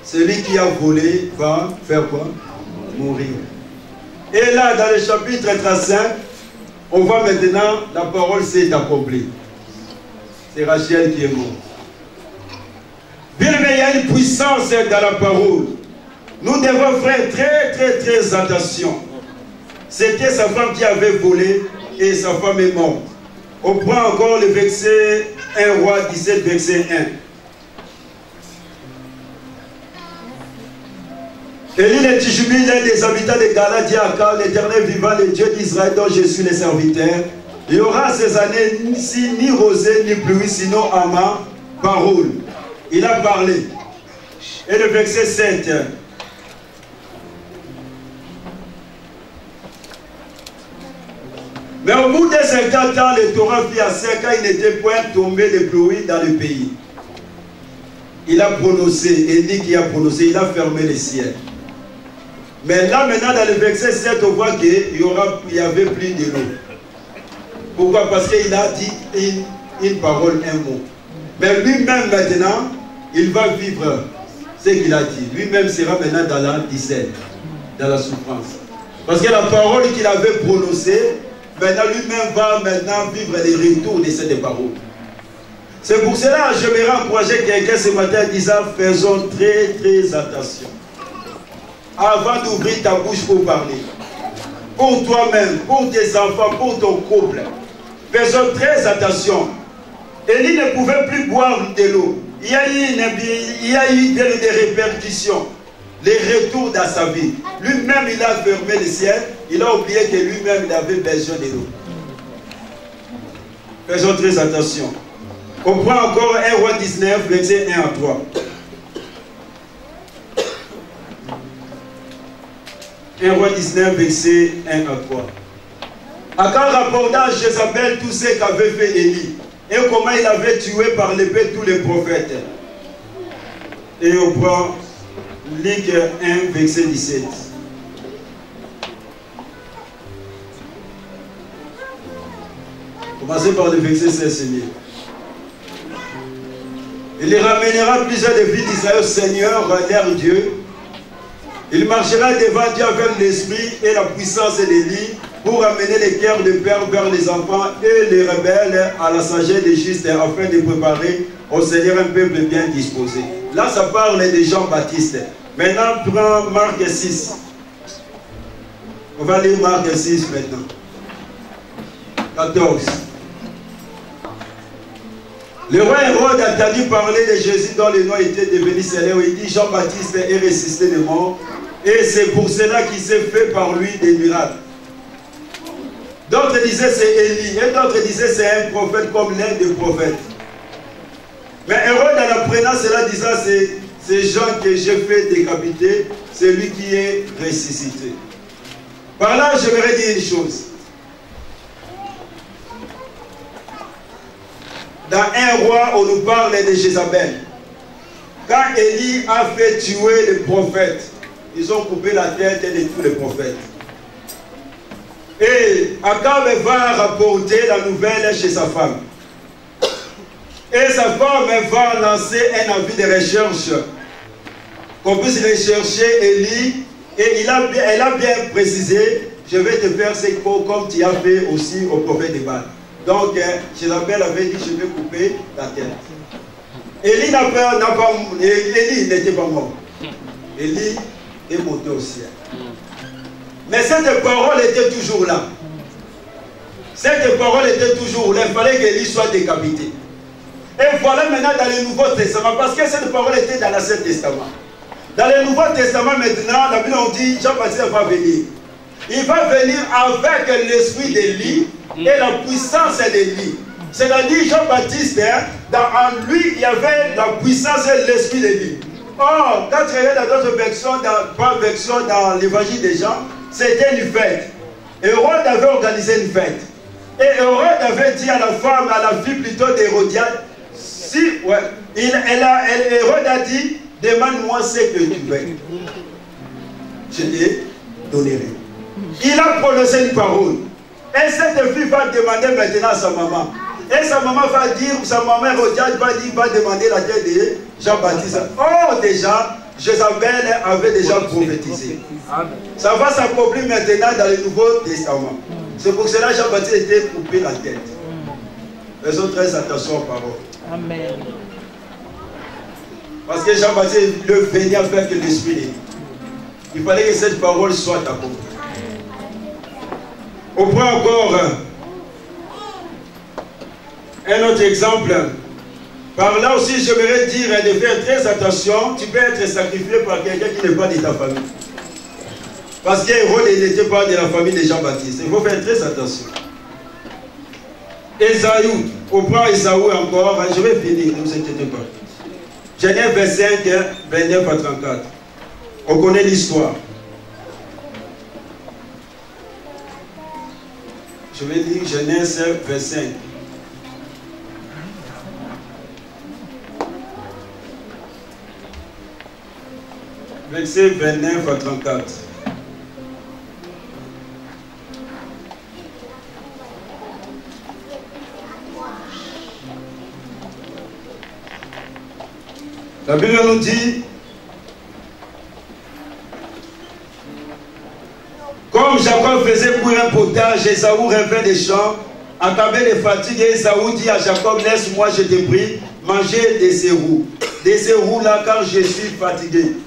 celui qui a volé va faire quoi? Mourir. Et là, dans le chapitre 35, on voit maintenant la parole s'est accomplie. C'est Rachel qui est morte. Bien aimé, il y a une puissance dans la parole. Nous devons faire très attention. C'était sa femme qui avait volé et sa femme est morte. On prend encore le verset 1 Roi 17, verset 1. Élie le Tishbi, l'un des habitants de Galade, dit à Akab, l'Éternel vivant, le Dieu d'Israël dont je suis le serviteur, il y aura ces années ni rosée ni pluie, sinon à ma parole. Il a parlé. Et le verset 7. Mais au bout de 50 ans, le torrent fit à sec, car il n'était point tombé de pluie dans le pays. Il a prononcé, Élie qui a prononcé, il a fermé les ciels. Mais là, maintenant, dans le verset 7, on voit qu'il y avait plus de l'eau. Pourquoi? Parce qu'il a dit une parole, un mot. Mais lui-même, maintenant, il va vivre ce qu'il a dit. Lui-même sera maintenant dans la disette, dans la souffrance. Parce que la parole qu'il avait prononcée, maintenant, lui-même va maintenant vivre les retours de cette parole. C'est pour cela que je me encourager quelqu'un ce matin en disant, faisons très attention. Avant d'ouvrir ta bouche pour parler. Pour toi-même, pour tes enfants, pour ton couple. Faisons très attention. Élie ne pouvait plus boire de l'eau. Il y a eu des répercussions. Les retours dans sa vie. Lui-même, il a fermé le ciel. Il a oublié que lui-même, il avait besoin de l'eau. Faisons très attention. On prend encore 1 Roi 19, verset 1 à 3. 1 Roi 19, verset 1 à 3. Akab rapporta à Jézabel tout ce qu'avait fait Élie et comment il avait tué par l'épée tous les prophètes. Et on prend Luc 1, verset 17. Commencez par le verset 16. Il les ramènera plusieurs des filles d'Israël au Seigneur, leur Dieu. Il marchera devant Dieu avec l'esprit et la puissance d'Élie pour amener les cœurs de père vers les enfants et les rebelles à la sagesse des justes afin de préparer au Seigneur un peuple bien disposé. Là, ça parle de Jean-Baptiste. Maintenant, prends Marc 6. On va lire Marc 6 maintenant. 14. Le roi Hérode a entendu parler de Jésus dont le nom était devenu célèbre. Il dit Jean-Baptiste est ressuscité de mort. Et c'est pour cela qu'il s'est fait par lui des miracles. D'autres disaient c'est Élie. Et d'autres disaient c'est un prophète comme l'un des prophètes. Mais Hérode en apprenant cela disant c'est Jean que j'ai fait décapiter. C'est lui qui est ressuscité. Par là j'aimerais dire une chose. Dans 1 Roi, on nous parle de Jézabel. Quand Élie a fait tuer les prophètes, ils ont coupé la tête de tous les prophètes. Et Akab va rapporter la nouvelle chez sa femme. Et sa femme va lancer un avis de recherche qu'on puisse rechercher Élie. Et elle a bien précisé, je vais te faire ce comme tu as fait aussi au prophète de Baal. Donc, Jézabel avait dit, je vais couper la tête. Élie n'était pas mort. Élie est monté au ciel. Mais cette parole était toujours là. Cette parole était toujours là. Il fallait qu'Élie soit décapité. Et voilà maintenant dans le Nouveau Testament, parce que cette parole était dans l'Ancien Testament. Dans le Nouveau Testament maintenant, la Bible on dit, Jean-Baptiste va venir. Il va venir avec l'esprit d'Élie et la puissance d'Élie. C'est-à-dire Jean-Baptiste, en lui, il y avait la puissance et l'esprit d'Élie. Or, quand tu regardes dans d'autres versions, dans l'évangile des Jean, c'était une fête. Hérode avait organisé une fête. Et Hérode avait dit à la femme, à la fille plutôt d'Hérodiade, Hérode a dit, demande-moi ce que tu veux. Je te donnerai. Il a prononcé une parole. Et cette fille va demander maintenant à sa maman. Et sa maman va dire, sa maman Hérodiade va demander la tête de Jean-Baptiste. Oh, déjà, Jézabel avait déjà prophétisé. Ça va s'accomplir maintenant dans le Nouveau Testament. C'est pour cela que Jean-Baptiste était coupé la tête. Faisons très attention aux paroles. Amen. Parce que Jean-Baptiste venait avec l'esprit. Il fallait que cette parole soit accomplie. On prend encore un autre exemple. Par là aussi, j'aimerais dire de faire très attention. Tu peux être sacrifié par quelqu'un qui n'est pas de ta famille. Parce qu'Hérode n'était pas de la famille de Jean-Baptiste. Il faut faire très attention. Ésaü, on prend Ésaü encore. Je vais finir, ne vous inquiétez pas. Genèse 25, 29 à 34. On connaît l'histoire. Je vais lire Genèse 25. Verset 29 à 34. La Bible nous dit, comme Jacob faisait pour un potage, Ésaü revint des champs, accablé de fatigue, et Ésaü dit à Jacob, laisse-moi, je te prie, manger des roues. Des roues là, car je suis fatigué.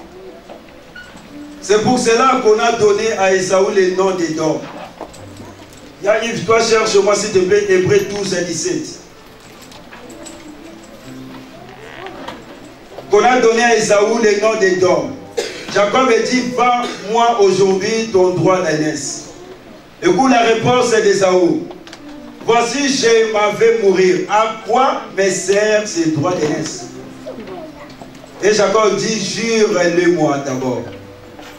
C'est pour cela qu'on a donné à Ésaü le nom d'Édom. Yves, toi cherche-moi s'il te plaît, Hébreux 12 et 17. Qu'on a donné à Ésaü le nom d'Édom. Jacob dit, vends-moi aujourd'hui ton droit d'aînesse. Écoute la réponse d'Ésaü. Voici, je m'en vais mourir. À quoi me sert ce droit d'aînesse? Et Jacob dit, jure-le-moi d'abord.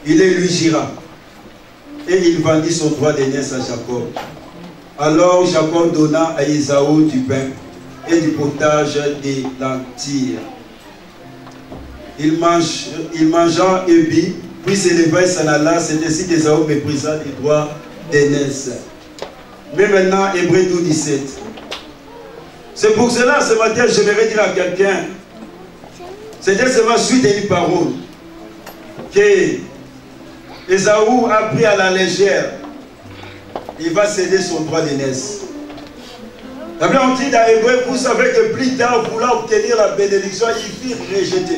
Il le lui jura. Et il vendit son droit d'aînesse à Jacob. Alors Jacob donna à Ésaü du pain et du potage des lentilles. Il mangea et but, puis s'éleva et s'en alla. C'est ainsi qu'Ésaü méprisa les droits d'aînesse. Mais maintenant, Hébreux 12, 17. C'est pour cela, ce matin, j'aimerais dire à quelqu'un, c'était seulement suite à une parole, que Ésaü a pris à la légère. Il va céder son droit d'aînesse. D'abord, on dit dans Hébreux, vous savez que plus tard, voulant obtenir la bénédiction, il fut rejeté.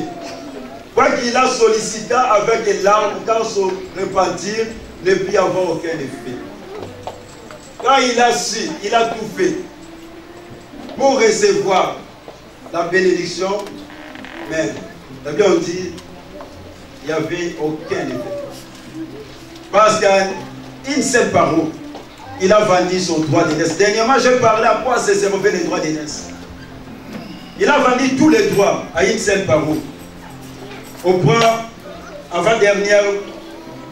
Quoi qu'il a sollicité avec des larmes, quand son repentir ne put avoir aucun effet. Quand il a su, il a tout fait pour recevoir la bénédiction, mais d'abord on dit, il n'y avait aucun effet. Parce qu'une seule parole, il a vendu son droit d'aînesse. Dernièrement, j'ai parlé à quoi c'est servi les droits d'aînesse. Il a vendu tous les droits à une seule parole. On prend avant-dernier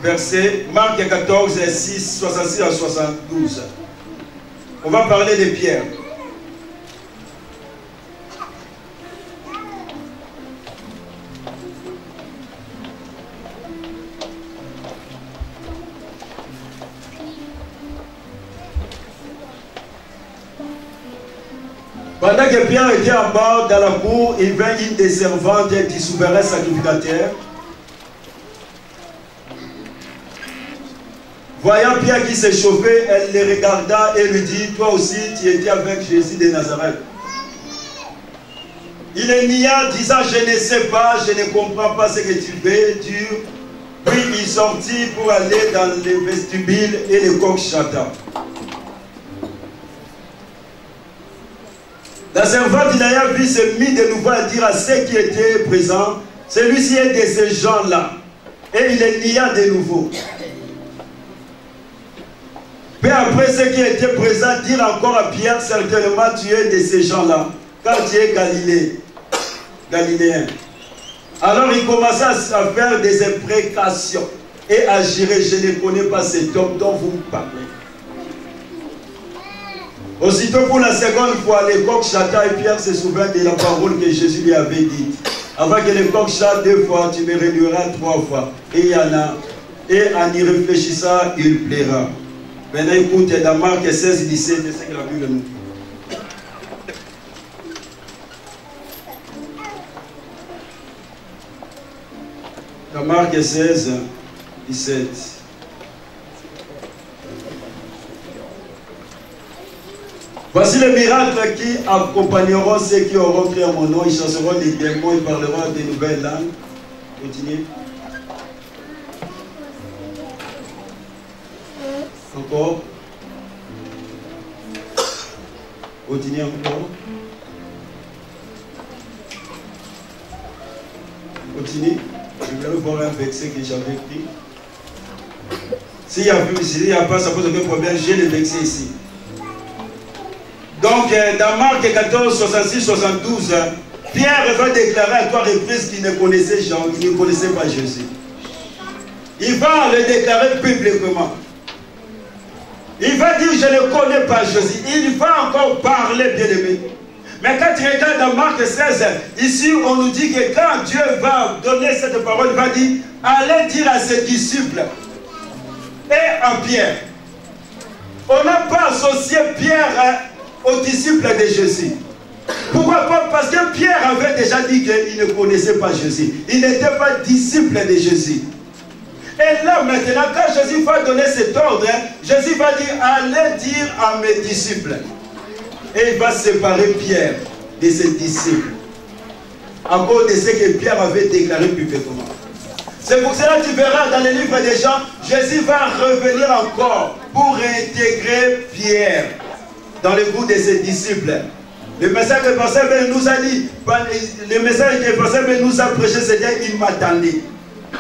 verset, Marc 14, 6, 66 à 72. On va parler de Pierre. Pendant que Pierre était en bas dans la cour, il vint une des servantes du souverain sacrificateur Voyant Pierre qui s'échauffait, elle le regarda et lui dit, toi aussi tu étais avec Jésus de Nazareth. Il le nia, disant, je ne sais pas, je ne comprends pas ce que tu veux dire. Puis il sortit pour aller dans le vestibule et le coq chanta. La servante d'Inaïa vit se mit de nouveau à dire à ceux qui étaient présents, celui-ci est de ces gens-là. Et il les nia de nouveau. Puis après ceux qui étaient présents dirent encore à Pierre, certainement tu es de ces gens-là, car tu es Galiléen. Alors il commença à faire des imprécations et à jurer, je ne connais pas cet homme dont vous me parlez. Aussitôt pour la seconde fois, le coq chanta et Pierre se souvint de la parole que Jésus lui avait dite. Avant que le coq chante 2 fois, tu me réduiras 3 fois. Et en y réfléchissant, il plaira. Maintenant écoute, dans Marc 16, 17, c'est ce que la Bible nous dit. Dans Marc 16, 17. Voici les miracles qui accompagneront ceux qui auront cru à mon nom. Ils chasseront des démons, ils parleront de nouvelles langues. Continuez. Encore. Continuez encore. Continue. Je vais voir un verset que j'avais pris. S'il n'y a pas, ça pose aucun problème. J'ai le verset ici. Donc, dans Marc 14, 66, 72, Pierre va déclarer à 3 reprises qu'il ne connaissait Jean, qu'il ne connaissait pas Jésus. Il va le déclarer publiquement. Il va dire, je ne connais pas Jésus. Il va encore parler, bien aimé. Mais quand tu regardes dans Marc 16, ici on nous dit que quand Dieu va donner cette parole, il va dire, allez dire à ses disciples et à Pierre. On n'a pas associé Pierre aux disciples de Jésus. Pourquoi pas? Parce que Pierre avait déjà dit qu'il ne connaissait pas Jésus. Il n'était pas disciple de Jésus. Et là maintenant, quand Jésus va donner cet ordre, Jésus va dire, allez dire à mes disciples. Et il va séparer Pierre de ses disciples. À cause de ce que Pierre avait déclaré publiquement. C'est pour cela que tu verras dans les livres des gens, Jésus va revenir encore pour réintégrer Pierre dans le groupe de ses disciples. Le message que le pasteur nous a dit, le message que le pasteur nous a prêché, c'était il m'attendait.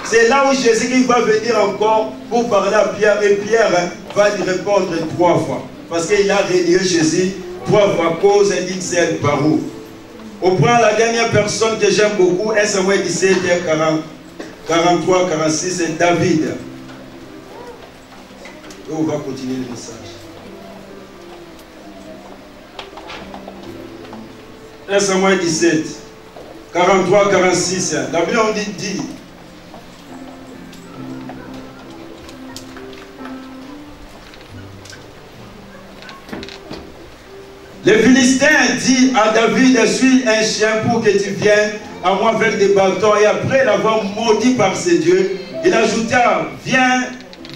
C'est là où Jésus va venir encore pour parler à Pierre et Pierre va lui répondre 3 fois. Parce qu'il a renié Jésus 3 fois à cause d'une seule parole. On prend la dernière personne que j'aime beaucoup, 1 Samuel 17, 43, 46, c'est David. Et on va continuer le message. 1 Samuel 17, 43, 46. La Bible dit le Philistin dit à David, suis un chien pour que tu viennes à moi avec des bâtons. Et après l'avoir maudit par ses dieux, il ajouta, viens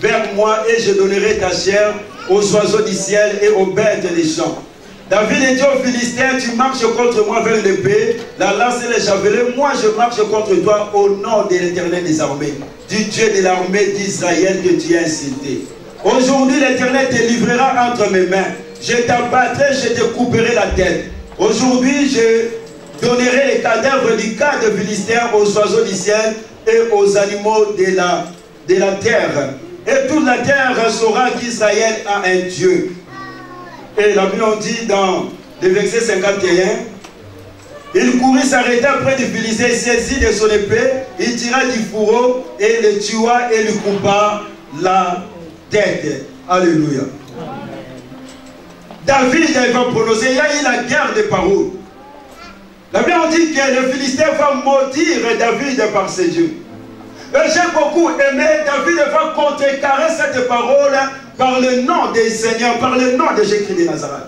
vers moi et je donnerai ta chair aux oiseaux du ciel et aux bêtes des champs. David dit aux Philistins, tu marches contre moi avec l'épée, la lance et les javelins. Moi je marche contre toi au nom de l'Éternel des armées, du Dieu de l'armée d'Israël que tu as insulté. Aujourd'hui l'Éternel te livrera entre mes mains. Je t'abattrai, je te couperai la tête. Aujourd'hui, je donnerai les cadavres du camp de Philistins aux oiseaux du ciel et aux animaux de la terre. Et toute la terre saura qu'Israël a un Dieu. Et la Bible dit dans le verset 51, il courut, s'arrêta près du Philistin, saisit de son épée, il tira du fourreau et le tua et lui coupa la tête. Alléluia. David va prononcer, il y a eu la guerre des paroles. La Bible dit que le Philistin va maudire David par ses dieux. J'ai beaucoup aimé, David va contrecarrer cette parole par le nom des Seigneurs, par le nom de Jésus de Nazareth.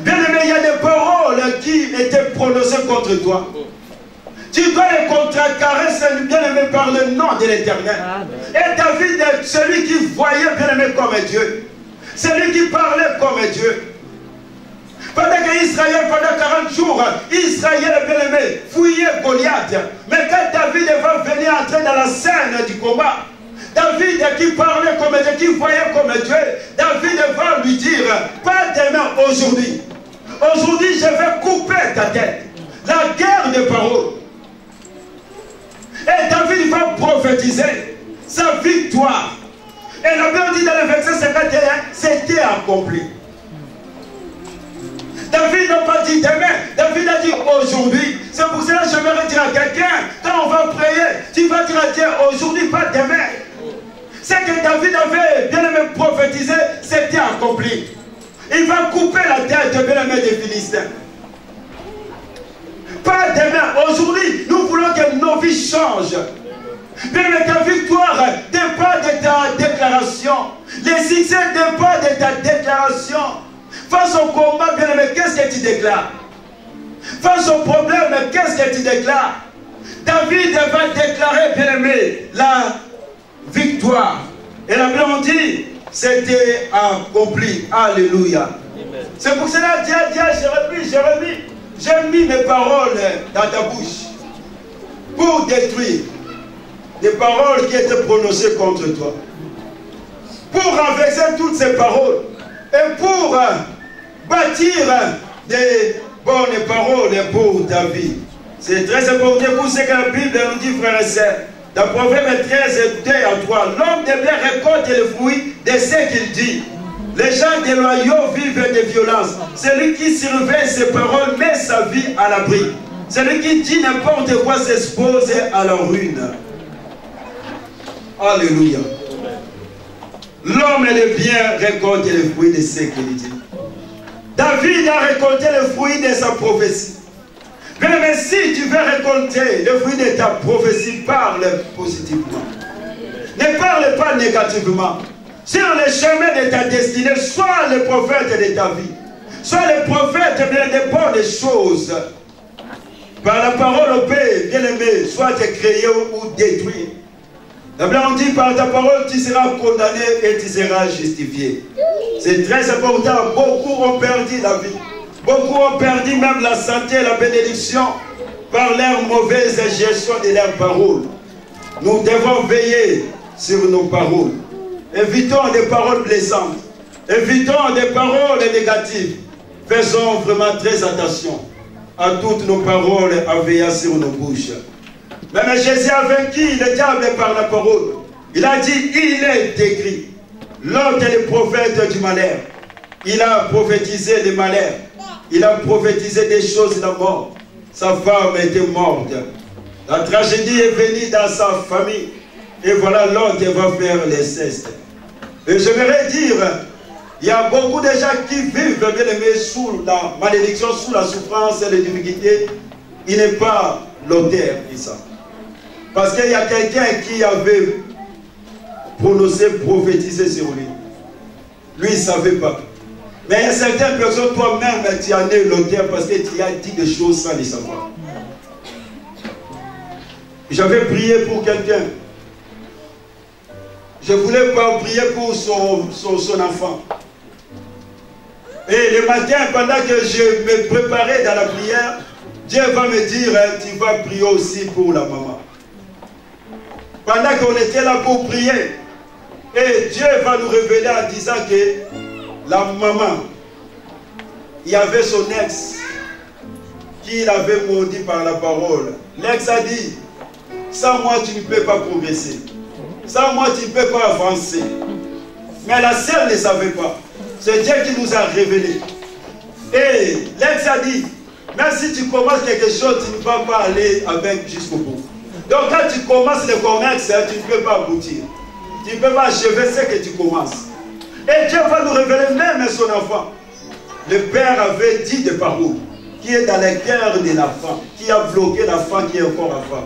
Bien aimé, il y a des paroles qui étaient prononcées contre toi. Tu dois les contrecarrer, bien-aimé, par le nom de l'Éternel. Et David est celui qui voyait bien-aimé comme Dieu. Celui qui parlait comme Dieu. Pendant qu'Israël, pendant 40 jours, Israël, bien-aimé, fouillait Goliath. Mais quand David va venir entrer dans la scène du combat, David qui parlait comme Dieu, qui voyait comme Dieu, David va lui dire, pas demain, aujourd'hui. Aujourd'hui, je vais couper ta tête. La guerre de parole. Et David va prophétiser sa victoire. Et la Bible dit dans le verset 51, c'était accompli. David n'a pas dit demain, David a dit aujourd'hui. C'est pour cela que je vais dire à quelqu'un, quand on va prier, tu vas dire à Dieu aujourd'hui, pas demain. C'est que David avait bien aimé prophétiser, c'était accompli. Il va couper la tête bien aimé des Philistins. Pas demain, aujourd'hui, nous voulons que nos vies changent. Bien aimé, ta victoire dépend de ta déclaration. Les succès dépendent de ta déclaration. Face au combat, bien aimé, qu'est-ce que tu déclares? Face au problème, qu'est-ce que tu déclares? David va déclarer, bien aimé, la victoire. Et la Bible dit, c'était accompli. Alléluia. C'est pour cela que Dieu a dit, Jérémie, j'ai mis mes paroles dans ta bouche pour détruire des paroles qui étaient prononcées contre toi. Pour renverser toutes ces paroles et pour bâtir des bonnes paroles pour David. C'est très important pour ce que la Bible nous dit, frères et sœurs. Dans Proverbe 13, 2 à 3, l'homme de bien récolte le fruit de ce qu'il dit. Les gens déloyaux vivent de violence. Celui qui surveille ses paroles met sa vie à l'abri. Celui qui dit n'importe quoi s'expose à la ruine. Alléluia. L'homme de bien récolte le fruit de ce qu'il dit. David a récolté le fruit de sa prophétie. Mais si tu veux récolter le fruit de ta prophétie, parle positivement. Ne parle pas négativement. Sur le chemin de ta destinée, sois le prophète de ta vie. Sois le prophète de bonnes choses. Par la parole au Père, bien-aimé, soit créé ou détruit. La Bible dit, par ta parole, tu seras condamné et tu seras justifié. C'est très important. Beaucoup ont perdu la vie. Beaucoup ont perdu même la santé et la bénédiction par leur mauvaise gestion de leurs paroles. Nous devons veiller sur nos paroles. Évitons des paroles blessantes. Évitons des paroles négatives. Faisons vraiment très attention à toutes nos paroles à veiller sur nos bouches. Même Jésus a vaincu le diable par la parole. Il a dit, il est écrit. L'homme est le prophète du malheur. Il a prophétisé le malheur. Il a prophétisé des choses de la mort. Sa femme était morte. La tragédie est venue dans sa famille. Et voilà, l'autre va faire l'inceste. Et je voudrais dire, il y a beaucoup de gens qui vivent, bien aimés, sous la malédiction, sous la souffrance et les difficultés. Il n'est pas l'auteur de ça. Parce qu'il y a quelqu'un qui avait prononcé, prophétisé sur lui. Lui, il ne savait pas. Mais il y a certaines personnes, toi-même, tu en es l'auteur parce que tu as dit des choses sans les savoir. J'avais prié pour quelqu'un. Je voulais pas prier pour son enfant. Et le matin, pendant que je me préparais dans la prière, Dieu va me dire, tu vas prier aussi pour la maman. Pendant qu'on était là pour prier, et Dieu va nous révéler en disant que la maman, il y avait son ex qui l'avait maudit par la parole. L'ex a dit, sans moi tu ne peux pas progresser. Sans moi tu ne peux pas avancer. Mais la sœur ne savait pas. C'est Dieu qui nous a révélé. Et l'ex a dit, même si tu commences quelque chose, tu ne vas pas aller avec jusqu'au bout. Donc quand tu commences le commerce, tu ne peux pas aboutir. Tu ne peux pas achever ce que tu commences. Et Dieu va nous révéler même son enfant. Le père avait dit des paroles qui est dans le cœur de l'enfant, qui a bloqué l'enfant qui est encore enfant.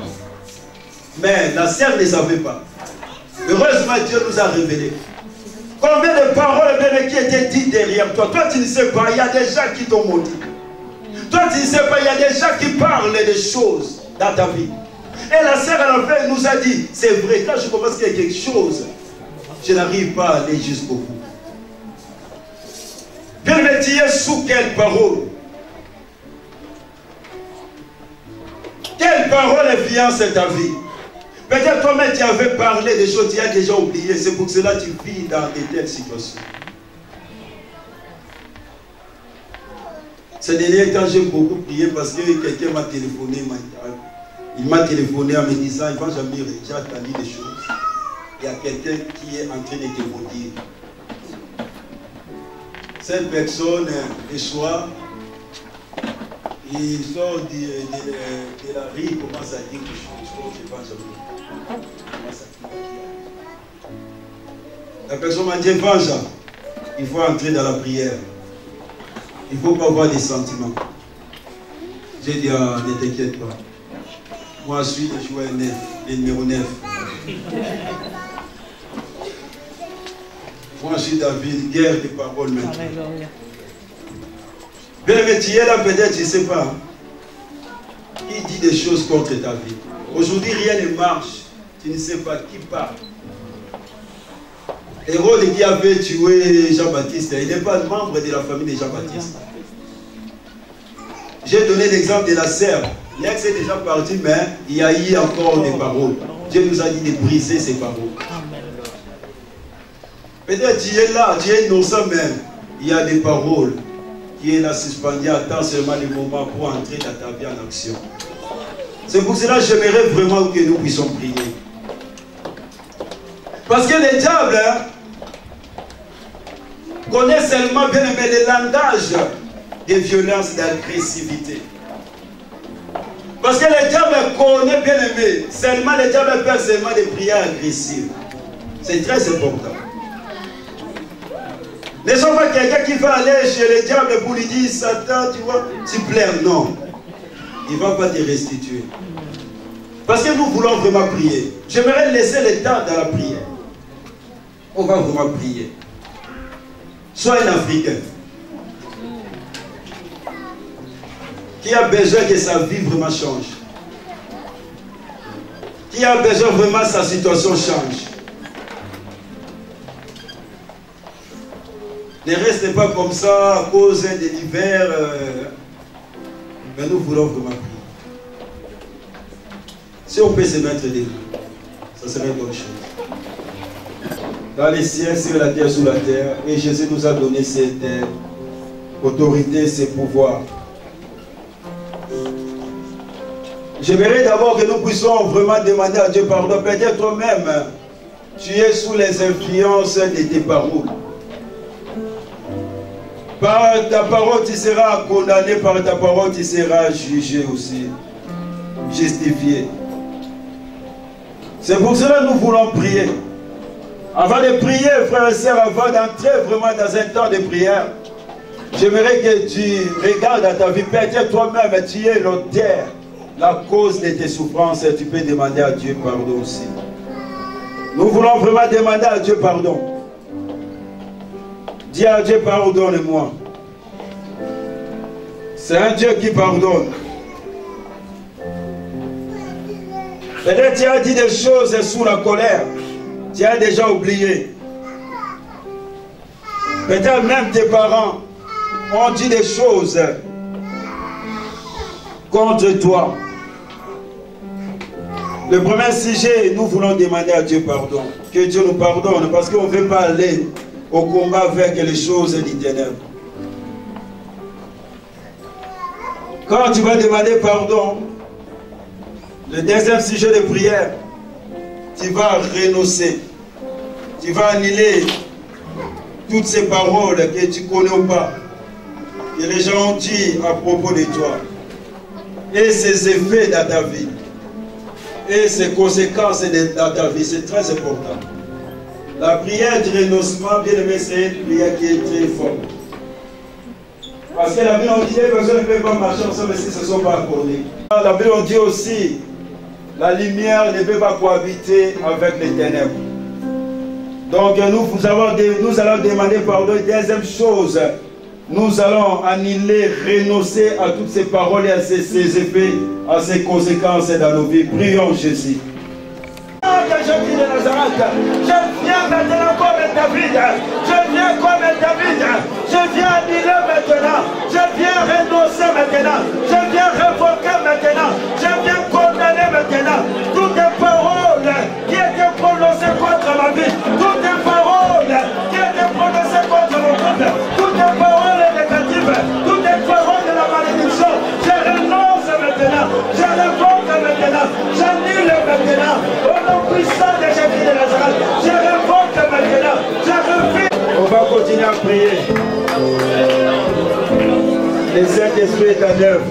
Mais la sœur ne savait pas. Heureusement, Dieu nous a révélé. Combien de paroles qui étaient dites derrière toi? Toi, tu ne sais pas, il y a des gens qui t'ont maudit. Toi, tu ne sais pas, il y a des gens qui parlent des choses. dans ta vie. Et la sœur à la fin nous a dit, c'est vrai, quand je commence quelque chose, je n'arrive pas à aller jusqu'au bout. Bien, mais tu es sous quelle parole? Quelle parole influence ta vie? Peut-être toi-même tu avais parlé des choses, tu as déjà oublié. C'est pour cela que tu vis dans de telles situations. Ces derniers temps, j'ai beaucoup prié parce que quelqu'un m'a téléphoné. Il m'a téléphoné en me disant, Ivan Jamir, j'ai entendu des choses. Il y a quelqu'un qui est en train de te maudire. Cette personne, le soir, il sort de la rue, il commence à dire des choses contre Ivan Jamir. La personne m'a dit, Ivan Jamir, il faut entrer dans la prière. Il ne faut pas avoir des sentiments. J'ai dit, ah, ne t'inquiète pas. Moi, je suis le joueur 9, le numéro 9. Moi, je suis David, guerre de paroles maintenant. Bien, mais tu es là, peut-être, je ne sais pas. Qui dit des choses contre ta vie? Aujourd'hui, rien ne marche. Tu ne sais pas qui parle. Hérode qui avait tué Jean-Baptiste, il n'est pas membre de la famille de Jean-Baptiste. J'ai donné l'exemple de la sœur. L'ex est déjà parti, mais il y a eu encore des paroles. Dieu nous a dit de briser ces paroles. Peut-être tu es là, tu es innocent même. Il y a des paroles qui est là suspendues. Attends seulement le moment pour entrer dans ta vie en action. C'est pour cela que j'aimerais vraiment que nous puissions prier. Parce que le diable connaît seulement bien aimé le langage de violence, d'agressivité. Parce que le diable connaît bien aimé, seulement le diable fait seulement des prières agressives. C'est très important. Ne sont pas quelqu'un qui va aller chez le diable pour lui dire, Satan, tu vois, tu pleures. Non. Il ne va pas te restituer. Parce que nous voulons vraiment prier. J'aimerais laisser le temps dans la prière. On va vraiment prier. Sois un Africain qui a besoin que sa vie vraiment change. Qui a besoin vraiment que sa situation change. Ne restez pas comme ça à cause de l'hiver. Mais nous voulons vraiment prier. Si on peut se mettre debout, ça serait une bonne chose. Dans les ciels, sur la terre, sous la terre. Et Jésus nous a donné cette autorité, ce pouvoir. J'aimerais d'abord que nous puissions vraiment demander à Dieu pardon. Peut-être toi-même, tu es sous les influences de tes paroles. Par ta parole, tu seras condamné. Par ta parole, tu seras jugé aussi. Justifié. C'est pour cela que nous voulons prier. Avant de prier, frères et sœurs, avant d'entrer vraiment dans un temps de prière, j'aimerais que tu regardes à ta vie. Peut-être toi-même, tu es l'auteur, la cause de tes souffrances, et tu peux demander à Dieu pardon aussi. Nous voulons vraiment demander à Dieu pardon. Dis à Dieu, pardonne-moi. C'est un Dieu qui pardonne. Peut-être tu as dit des choses sous la colère. Tu as déjà oublié. Peut-être même tes parents ont dit des choses contre toi. Le premier sujet, nous voulons demander à Dieu pardon. Que Dieu nous pardonne parce qu'on ne veut pas aller au combat avec les choses des ténèbres. Quand tu vas demander pardon, le deuxième sujet de prière, tu vas renoncer. Tu vas annuler toutes ces paroles que tu connais ou pas, que les gens ont dit à propos de toi, et ses effets dans ta vie, et ses conséquences dans ta vie. C'est très important. La prière du renoncement, bien aimé, c'est une prière qui est très forte. Parce que la Bible on dit que les personnes ne peuvent pas marcher ensemble si ce ne sont pas accordés. La Bible on dit aussi, la lumière ne peut pas cohabiter avec les ténèbres. Donc nous allons demander pardon. Deuxième chose, nous allons annuler, renoncer à toutes ces paroles et à ces effets, à ces conséquences dans nos vies. Prions Jésus. Jésus de Nazareth, je viens maintenant comme David, je viens comme David, je viens annuler maintenant, je viens renoncer maintenant, je viens révoquer maintenant, je viens condamner maintenant toutes les paroles qui étaient prononcées contre ma vie, toutes les paroles qui étaient prononcées contre mon couple, toutes les paroles négatives, toutes les paroles de la malédiction, je renonce maintenant, je révoque maintenant, j'annule maintenant, au nom puissant de Jésus de Nazareth, je révoque maintenant, je refuse. On va continuer à prier. Le Saint-Esprit est à l'œuvre.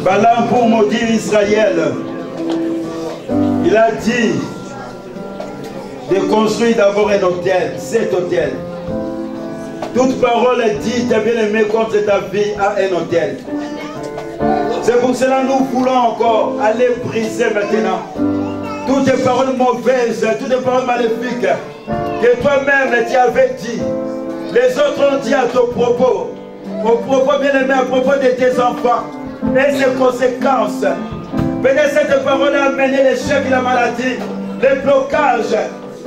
Balaam pour maudire Israël, il a dit de construire d'abord un hôtel, cet hôtel. Toute parole dite, bien aimé, contre ta vie à un hôtel. C'est pour cela que nous voulons encore aller briser maintenant toutes les paroles mauvaises, toutes les paroles maléfiques que toi-même tu avais dit. Les autres ont dit à ton propos, au propos bien aimé, à propos de tes enfants et ses conséquences. Peut-être cette parole a amené l'échec et la maladie, les blocages.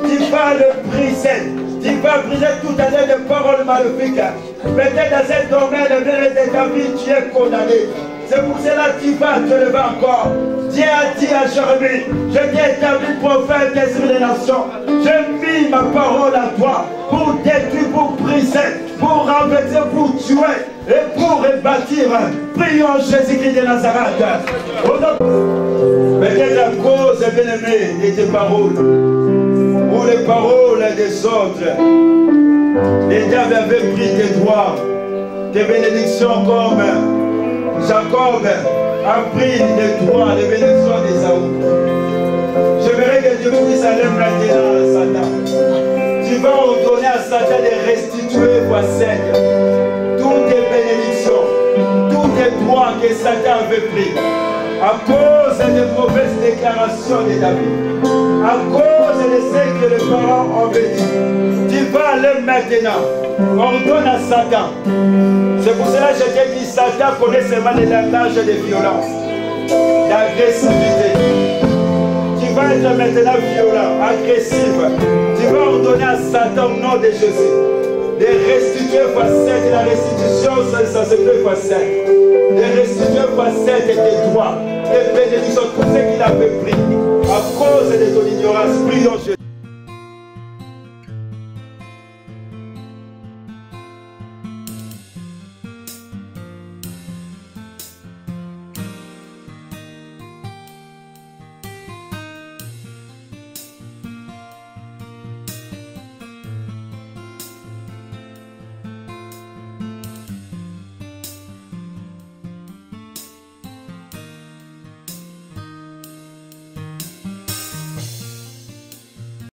Tu vas le briser. Tu vas briser tout un tas de paroles maléfiques. Peut-être dans ce domaine de ta vie, tu es condamné. C'est pour cela que tu vas te lever encore. Dieu a dit à Jérémie, je t'ai établi prophète des nations. J'ai mis ma parole à toi pour détruire, pour briser, pour renverser, pour tuer et pour rebâtir. Prions Jésus-Christ de Nazareth. Peut-être à cause, bien-aimé, de tes paroles ou les paroles des autres, les diables avaient pris tes droits, tes bénédictions comme Jacob a pris les droits, les bénédictions d'Ésaü. J'aimerais que Dieu puisse aller maintenant à Satan. Tu vas ordonner à Satan de restituer fois 5 toutes tes bénédictions, tous tes droits que Satan avait pris à cause des mauvaises déclarations de David, à cause de ce que les parents ont dit. Tu vas aller maintenant, ordonne à Satan. C'est pour cela que je t'ai dit, Satan connaît seulement les langages de violence, d'agressivité. Tu vas être maintenant violent, agressif. Tu vas ordonner à Satan au nom de Jésus de restituer fois 7. La restitution, ça se fait fois 7. De restituer fois 7 tes droits, tes bénédictions, tout ce qu'il avait pris à cause de ton ignorance. Prions Jésus.